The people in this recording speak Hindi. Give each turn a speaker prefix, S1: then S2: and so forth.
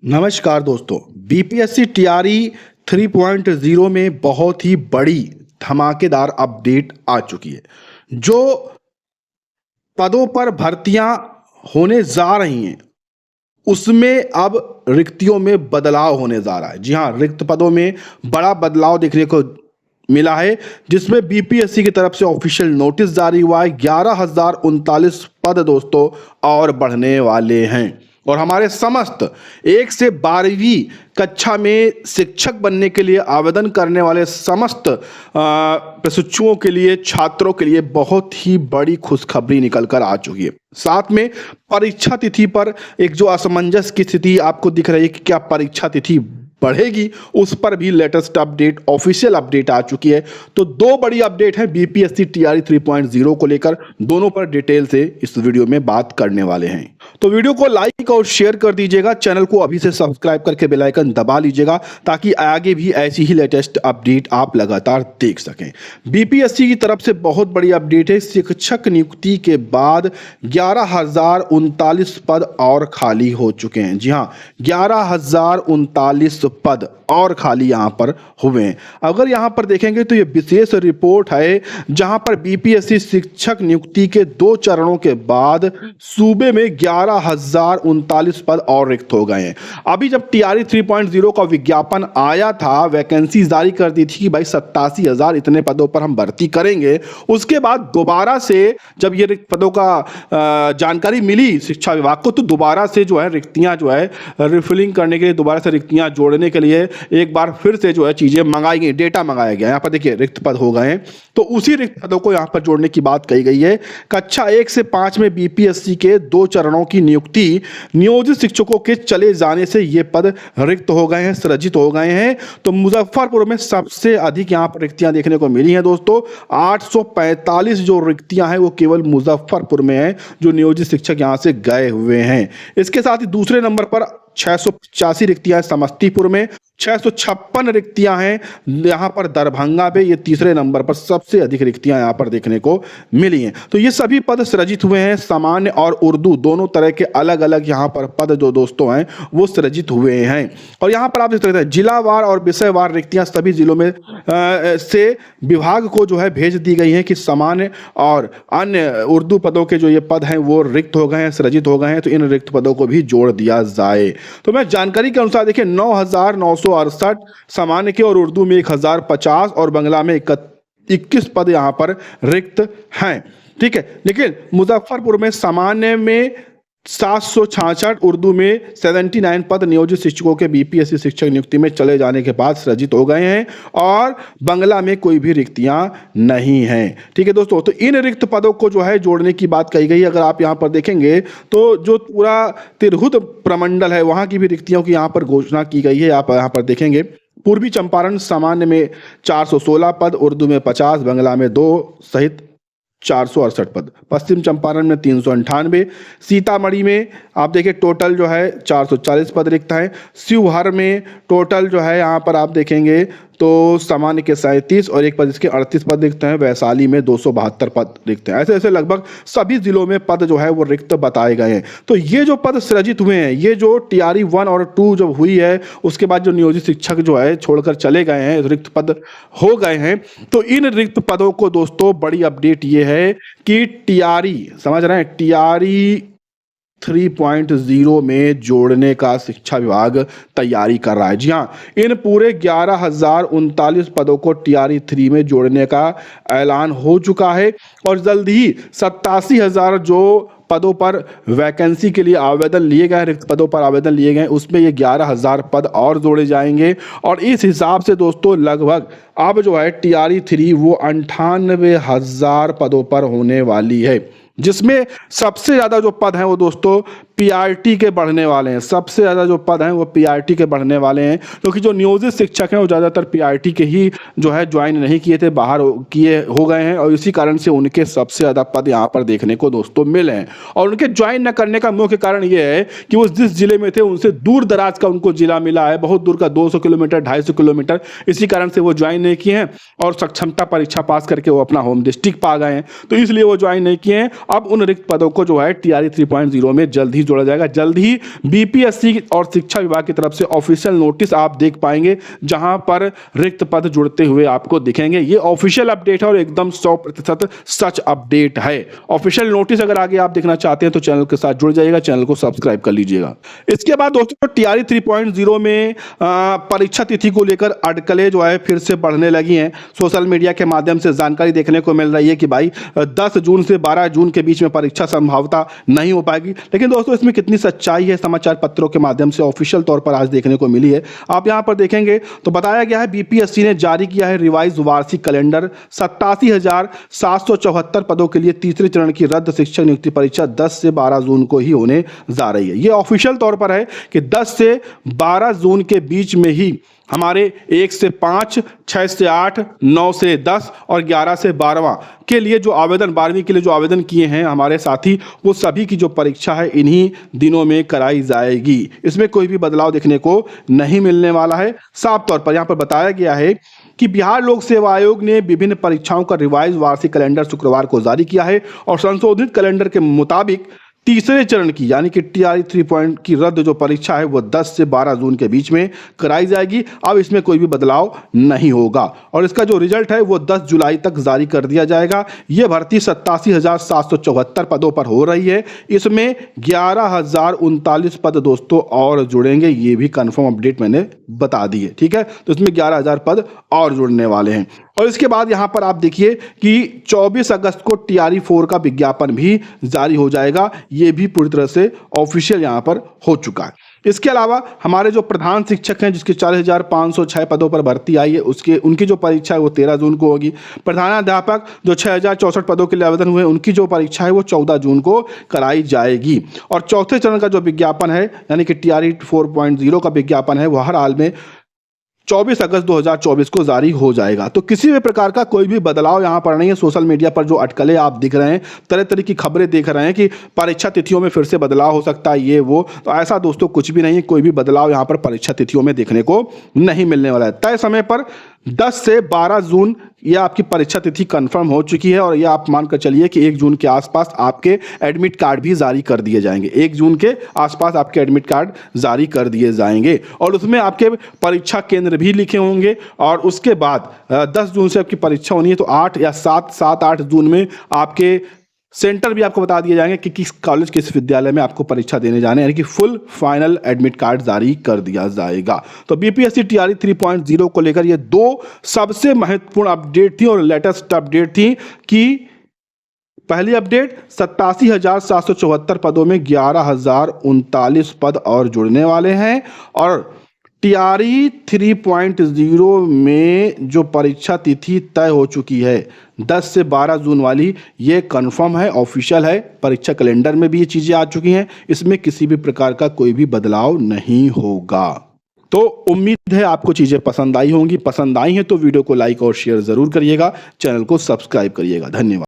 S1: नमस्कार दोस्तों। बीपीएससी टीआरई 3.0 में बहुत ही बड़ी धमाकेदार अपडेट आ चुकी है। जो पदों पर भर्तियां होने जा रही हैं उसमें अब रिक्तियों में बदलाव होने जा रहा है। जी हाँ, रिक्त पदों में बड़ा बदलाव देखने को मिला है, जिसमें बीपीएससी की तरफ से ऑफिशियल नोटिस जारी हुआ है। 11,039 पद दोस्तों और बढ़ने वाले हैं और हमारे समस्त 1 से 12वीं कक्षा में शिक्षक बनने के लिए आवेदन करने वाले समस्त प्रशिक्षुओं के लिए, छात्रों के लिए बहुत ही बड़ी खुशखबरी निकल कर आ चुकी है। साथ में परीक्षा तिथि पर एक जो असमंजस की स्थिति आपको दिख रही है कि क्या परीक्षा तिथि बढ़ेगी, उस पर भी लेटेस्ट अपडेट, ऑफिशियल अपडेट आ चुकी है। तो दो बड़ी अपडेट है बीपीएससी टीआरई 3.0 को लेकर, दोनों पर डिटेल से इस वीडियो में बात करने वाले हैं। तो वीडियो को लाइक और शेयर कर दीजिएगा, चैनल को अभी से सब्सक्राइब करके बेल आइकन दबा लीजिएगा ताकि आगे भी ऐसी ही लेटेस्ट अपडेट आप लगातार देख सकें। बीपीएससी की तरफ से बहुत बड़ी अपडेट है। शिक्षक नियुक्ति के बाद 11,039 पद और खाली हो चुके हैं। जी हाँ, 11,039 पद और खाली यहां पर हुए हैं। अगर यहां पर देखेंगे तो यह विशेष रिपोर्ट है जहां पर बीपीएससी शिक्षक नियुक्ति के 2 चरणों के बाद सूबे में 11,039 पद और रिक्त हो गए हैं। अभी जब टीआरई 3.0 का विज्ञापन आया था, वैकेंसी जारी कर दी थी कि भाई 87,000 इतने पदों पर हम भर्ती करेंगे। उसके बाद दोबारा से जब ये रिक्त पदों का जानकारी मिली शिक्षा विभाग को, तो दोबारा से जो है रिक्तियां जो है रिफिलिंग करने के लिए, दोबारा से रिक्तियां जोड़ने के लिए एक बार फिर से जो है चीजें मंगाई गई, डेटा मंगाया गया। यहाँ पर देखिए रिक्त पद हो गए हैं, तो उसी रिक्त पदों को यहाँ पर जोड़ने की बात कही गई है। कक्षा 1 से 5 में बीपीएससी के 2 चरणों की नियुक्ति नियोजित शिक्षकों के चले जाने से ये पद रिक्त हो गए हैं, सृजित हो गए हैं। तो मुजफ्फरपुर में सबसे अधिक यहाँ पर रिक्तियां देखने को मिली हैं दोस्तों। 845 जो रिक्तियां हैं वो केवल मुजफ्फरपुर में है, जो नियोजित शिक्षक यहाँ से गए हुए हैं। इसके साथ ही दूसरे नंबर पर 685 रिक्तियां समस्तीपुर में, 656 रिक्तियां हैं यहां पर दरभंगा पे। ये तीसरे नंबर पर सबसे अधिक रिक्तियां यहां पर देखने को मिली हैं। तो ये सभी पद सृजित हुए हैं। सामान्य और उर्दू दोनों तरह के अलग अलग यहां पर पद जो दोस्तों हैं वो सृजित हुए हैं। और यहां पर आप देख सकते हैं जिलावार और विषयवार रिक्तियां सभी जिलों में से विभाग को जो है भेज दी गई हैं कि सामान्य और अन्य उर्दू पदों के जो ये पद हैं वो रिक्त हो गए हैं, सृजित हो गए हैं, तो इन रिक्त पदों को भी जोड़ दिया जाए। तो मैं जानकारी के अनुसार देखिए 9,968 सामान्य के और उर्दू में 1,050 और बांग्ला में 21 पद यहां पर रिक्त हैं। ठीक है, लेकिन मुजफ्फरपुर में सामान्य में 766, उर्दू में 79 पद नियोजित शिक्षकों के बीपीएससी शिक्षक नियुक्ति में चले जाने के बाद सृजित हो गए हैं और बांग्ला में कोई भी रिक्तियां नहीं हैं। ठीक है दोस्तों, तो इन रिक्त पदों को जो है जोड़ने की बात कही गई। अगर आप यहां पर देखेंगे तो जो पूरा तिरहुत प्रमंडल है वहां की भी रिक्तियों की यहां पर घोषणा की गई है। आप यहां पर देखेंगे पूर्वी चंपारण सामान्य में 416 पद, उर्दू में 50, बांग्ला में 2 सहित 468 पद, पश्चिम चंपारण में 398, सीतामढ़ी में आप देखिए टोटल जो है 440 पद रिक्त हैं। शिवहर में टोटल जो है यहाँ पर आप देखेंगे तो सामान्य के 37 और एक पद इसके 38 पद रिक्त हैं। वैशाली में 272 पद रिक्त हैं। ऐसे ऐसे लगभग सभी जिलों में पद जो है वो रिक्त बताए गए हैं। तो ये जो पद सृजित हुए हैं, ये जो टीआरई 1 और 2 जब हुई है उसके बाद जो नियोजित शिक्षक जो है छोड़कर चले गए हैं, रिक्त पद हो गए हैं, तो इन रिक्त पदों को दोस्तों बड़ी अपडेट ये है कि टीआरई, समझ रहे हैं, टीआरई 3.0 में जोड़ने का शिक्षा विभाग तैयारी कर रहा है। जी हाँ, इन पूरे 11,039 पदों को टीआरई 3 में जोड़ने का ऐलान हो चुका है और जल्द ही 87,000 जो पदों पर वैकेंसी के लिए आवेदन लिए गए, रिक्त पदों पर आवेदन लिए गए, उसमें ये 11,000 पद और जोड़े जाएंगे। और इस हिसाब से दोस्तों लगभग अब जो है टीआरई 3 वो 98,000 पदों पर होने वाली है, जिसमें सबसे ज़्यादा जो पद हैं वो दोस्तों पीआरटी के बढ़ने वाले हैं। सबसे ज़्यादा जो पद हैं वो पीआरटी के बढ़ने वाले हैं, क्योंकि जो नियोजित शिक्षक हैं वो ज़्यादातर पीआरटी के ही जो है ज्वाइन नहीं किए थे, बाहर किए हो गए हैं और इसी कारण से उनके सबसे ज़्यादा पद यहाँ पर देखने को दोस्तों मिले हैं। और उनके ज्वाइन न करने का मुख्य कारण ये है कि वो जिस जिले में थे उनसे दूर दराज का उनको जिला मिला है, बहुत दूर का 200 किलोमीटर 250 किलोमीटर, इसी कारण से वो ज्वाइन नहीं किए हैं और सक्षमता परीक्षा पास करके वो अपना होम डिस्ट्रिक्ट पा गए हैं, तो इसलिए वो ज्वाइन नहीं किए हैं। अब उन रिक्त पदों को जो है टीआरई 3.0 में जल्द ही जोड़ा जाएगा। जल्द ही बीपीएससी और शिक्षा विभाग की तरफ से ऑफिशियल नोटिस आप देख पाएंगे, जहां पर रिक्त पद जुड़ते हुए आपको दिखेंगे। ये ऑफिशियल अपडेट है और एकदम 100% सच अपडेट है। ऑफिशियल नोटिस अगर आगे आप देखना चाहते हैं तो चैनल के साथ जुड़ जाइएगा, चैनल को सब्सक्राइब कर लीजिएगा। इसके बाद दोस्तों टीआरई 3.0 में परीक्षा तिथि को लेकर अटकलें जो है फिर से बढ़ने लगी हैं। सोशल मीडिया के माध्यम से जानकारी देखने को मिल रही है कि भाई 10 जून से 12 जून के बीच में परीक्षा संभावता नहीं हो पाएगी। लेकिन दोस्तों इसमें कितनी सच्चाई है, समाचार पत्रों के माध्यम से ऑफिशियल तौर पर आज देखने को मिली है। आप यहां पर देखेंगे तो बताया गया है बीपीएससी ने जारी किया है रिवाइज वार्षिक कैलेंडर। 87,774 पदों के लिए तीसरे चरण की रद्द शिक्षक नियुक्ति परीक्षा 10 से 12 जून को ही होने जा रही है। यह ऑफिशियल तौर पर है कि 10 से 12 जून के बीच में ही हमारे 1 से 5, 6 से 8, 9 से 10 और 11 से 12वां के लिए जो आवेदन 12वीं के लिए जो आवेदन किए हैं हमारे साथी, वो सभी की जो परीक्षा है इन्हीं दिनों में कराई जाएगी। इसमें कोई भी बदलाव देखने को नहीं मिलने वाला है। साफ तौर पर यहाँ पर बताया गया है कि बिहार लोक सेवा आयोग ने विभिन्न परीक्षाओं का रिवाइज वार्षिक कैलेंडर शुक्रवार को जारी किया है और संशोधित कैलेंडर के मुताबिक तीसरे चरण की यानी कि टीआरई 3 की रद्द जो परीक्षा है वो 10 से 12 जून के बीच में कराई जाएगी। अब इसमें कोई भी बदलाव नहीं होगा और इसका जो रिजल्ट है वो 10 जुलाई तक जारी कर दिया जाएगा। ये भर्ती 87,774 पदों पर हो रही है। इसमें 11,039 पद दोस्तों और जुड़ेंगे, ये भी कंफर्म अपडेट मैंने बता दी है। ठीक है, तो इसमें 11,000 पद और जुड़ने वाले हैं। और इसके बाद यहां पर आप देखिए कि 24 अगस्त को टीआरई 4 का विज्ञापन भी जारी हो जाएगा। ये भी पूरी तरह से ऑफिशियल यहां पर हो चुका है। इसके अलावा हमारे जो प्रधान शिक्षक हैं जिसके 4,506 पदों पर भर्ती आई है उनकी जो परीक्षा है वो 13 जून को होगी। प्रधानाध्यापक जो 6,064 पदों के लिए आवेदन हुए उनकी जो परीक्षा है वो 14 जून को कराई जाएगी। और चौथे चरण का जो विज्ञापन है यानी कि टीआरई 4.0 का विज्ञापन है वो हर हाल में 24 अगस्त 2024 को जारी हो जाएगा। तो किसी भी प्रकार का कोई भी बदलाव यहां पर नहीं है। सोशल मीडिया पर जो अटकलें आप दिख रहे हैं, तरह तरह की खबरें देख रहे हैं कि परीक्षा तिथियों में फिर से बदलाव हो सकता है, ये वो, तो ऐसा दोस्तों कुछ भी नहीं है। कोई भी बदलाव यहां पर परीक्षा तिथियों में देखने को नहीं मिलने वाला है। तय समय पर 10 से 12 जून ये आपकी परीक्षा तिथि कंफर्म हो चुकी है और ये आप मानकर चलिए कि 1 जून के आसपास आपके एडमिट कार्ड भी जारी कर दिए जाएंगे। 1 जून के आसपास आपके एडमिट कार्ड जारी कर दिए जाएंगे और उसमें आपके परीक्षा केंद्र भी लिखे होंगे। और उसके बाद 10 जून से आपकी परीक्षा होनी है तो 8 या 7-8 जून में आपके सेंटर भी आपको बता दिए जाएंगे कि किस कॉलेज किस विद्यालय में आपको परीक्षा देने जाने, यानी कि फुल फाइनल एडमिट कार्ड जारी कर दिया जाएगा। तो बीपीएससी टीआरई 3.0 को लेकर ये 2 सबसे महत्वपूर्ण अपडेट थी और लेटेस्ट अपडेट थी कि पहली अपडेट 87,774 पदों में 11,039 पद और जुड़ने वाले हैं और टीआरई 3.0 में जो परीक्षा तिथि तय हो चुकी है 10 से 12 जून वाली, ये कंफर्म है, ऑफिशियल है। परीक्षा कैलेंडर में भी ये चीज़ें आ चुकी हैं। इसमें किसी भी प्रकार का कोई भी बदलाव नहीं होगा। तो उम्मीद है आपको चीज़ें पसंद आई होंगी। पसंद आई हैं तो वीडियो को लाइक और शेयर ज़रूर करिएगा, चैनल को सब्सक्राइब करिएगा। धन्यवाद।